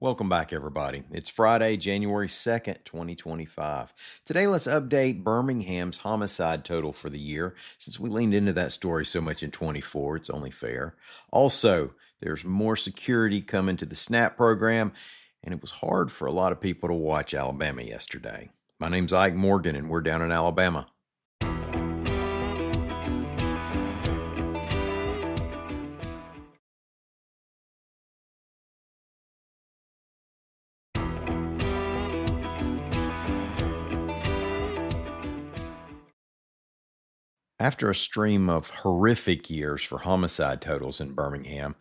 Welcome back, everybody. It's Friday, January 2nd, 2025. Today, let's update Birmingham's homicide total for the year. Since we leaned into that story so much in 24, it's only fair. Also, there's more security coming to the SNAP program, and it was hard for a lot of people to watch Alabama yesterday. My name's Ike Morgan, and we're down in Alabama. After a stream of horrific years for homicide totals in Birmingham,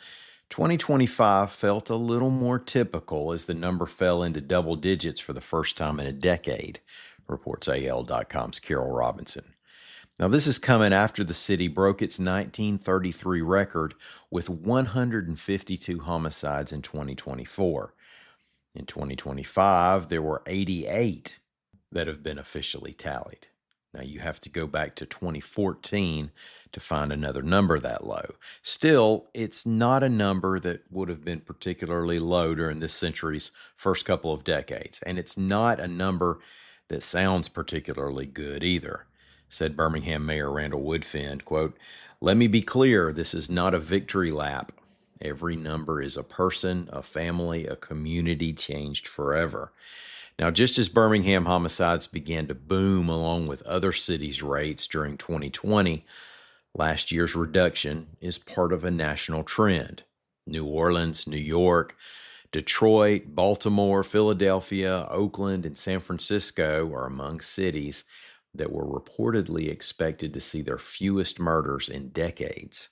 2025 felt a little more typical as the number fell into double digits for the first time in a decade, reports AL.com's Carol Robinson. Now, this is coming after the city broke its 1933 record with 152 homicides in 2024. In 2025, there were 88 that have been officially tallied. Now, you have to go back to 2014 to find another number that low. Still, it's not a number that would have been particularly low during this century's first couple of decades, and it's not a number that sounds particularly good either, said Birmingham Mayor Randall Woodfin, quote, "Let me be clear, this is not a victory lap. Every number is a person, a family, a community changed forever." Now, just as Birmingham homicides began to boom along with other cities' rates during 2020, last year's reduction is part of a national trend. New Orleans, New York, Detroit, Baltimore, Philadelphia, Oakland, and San Francisco are among cities that were reportedly expected to see their fewest murders in decades.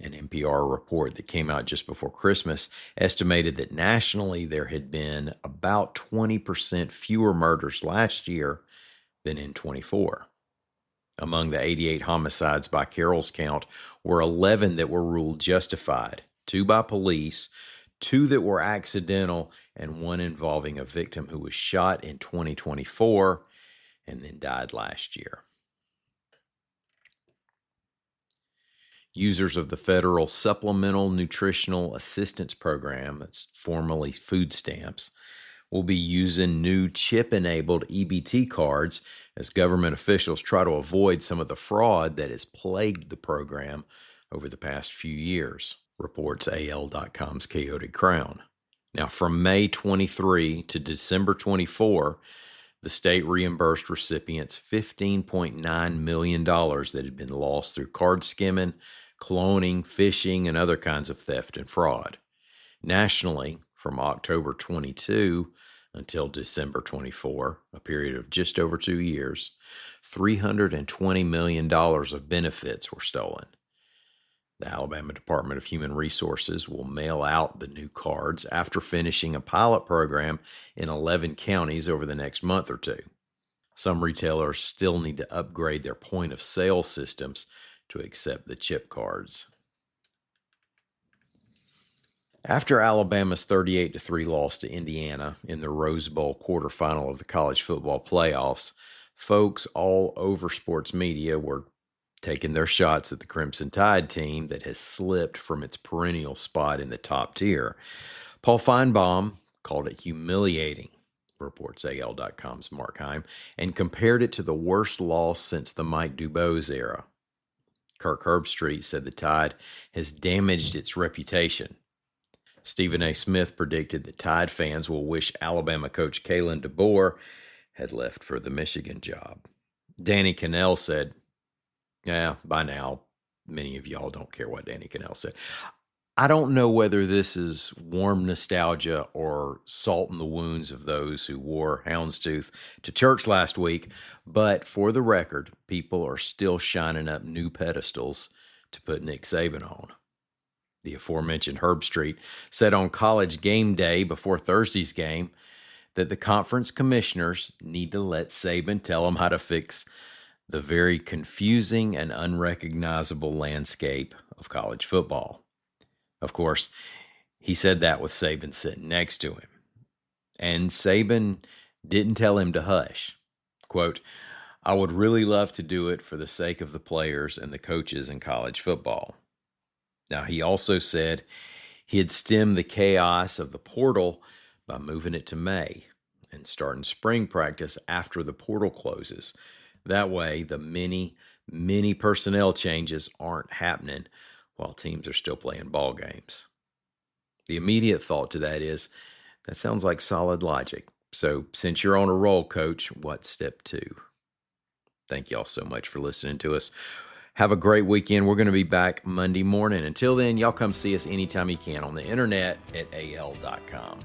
An NPR report that came out just before Christmas estimated that nationally there had been about 20% fewer murders last year than in 24. Among the 88 homicides by Carroll's count were 11 that were ruled justified, 2 by police, 2 that were accidental, and 1 involving a victim who was shot in 2024 and then died last year. Users of the federal Supplemental Nutritional Assistance Program, that's formerly food stamps, will be using new chip-enabled EBT cards as government officials try to avoid some of the fraud that has plagued the program over the past few years, reports AL.com's Chaotic Crown. Now, from May 23 to December 24, the state reimbursed recipients $15.9 million that had been lost through card skimming, cloning, phishing, and other kinds of theft and fraud. Nationally, from October 22 until December 24, a period of just over 2 years, $320 million of benefits were stolen. The Alabama Department of Human Resources will mail out the new cards after finishing a pilot program in 11 counties over the next month or two. Some retailers still need to upgrade their point-of-sale systems to accept the chip cards. After Alabama's 38-3 loss to Indiana in the Rose Bowl quarterfinal of the college football playoffs, folks all over sports media were taking their shots at the Crimson Tide team that has slipped from its perennial spot in the top tier. Paul Feinbaum called it humiliating, reports AL.com's Mark Heim, and compared it to the worst loss since the Mike Dubose era. Kirk Herbstreit said the Tide has damaged its reputation. Stephen A. Smith predicted that Tide fans will wish Alabama coach Kalen DeBoer had left for the Michigan job. Danny Cannell said, by now, many of y'all don't care what Danny Cannell said. I don't know whether this is warm nostalgia or salt in the wounds of those who wore houndstooth to church last week, but for the record, people are still shining up new pedestals to put Nick Saban on. The aforementioned Herbstreit said on College Game Day before Thursday's game that the conference commissioners need to let Saban tell them how to fix the very confusing and unrecognizable landscape of college football. Of course, he said that with Saban sitting next to him. And Saban didn't tell him to hush. Quote, "I would really love to do it for the sake of the players and the coaches in college football." Now, he also said He'd stem the chaos of the portal by moving it to May and starting spring practice after the portal closes. That way, the many personnel changes aren't happening while teams are still playing ball games. The immediate thought to that is, that sounds like solid logic. So since you're on a roll, Coach, what's step 2? Thank y'all so much for listening to us. Have a great weekend. We're going to be back Monday morning. Until then, y'all come see us anytime you can on the internet at al.com.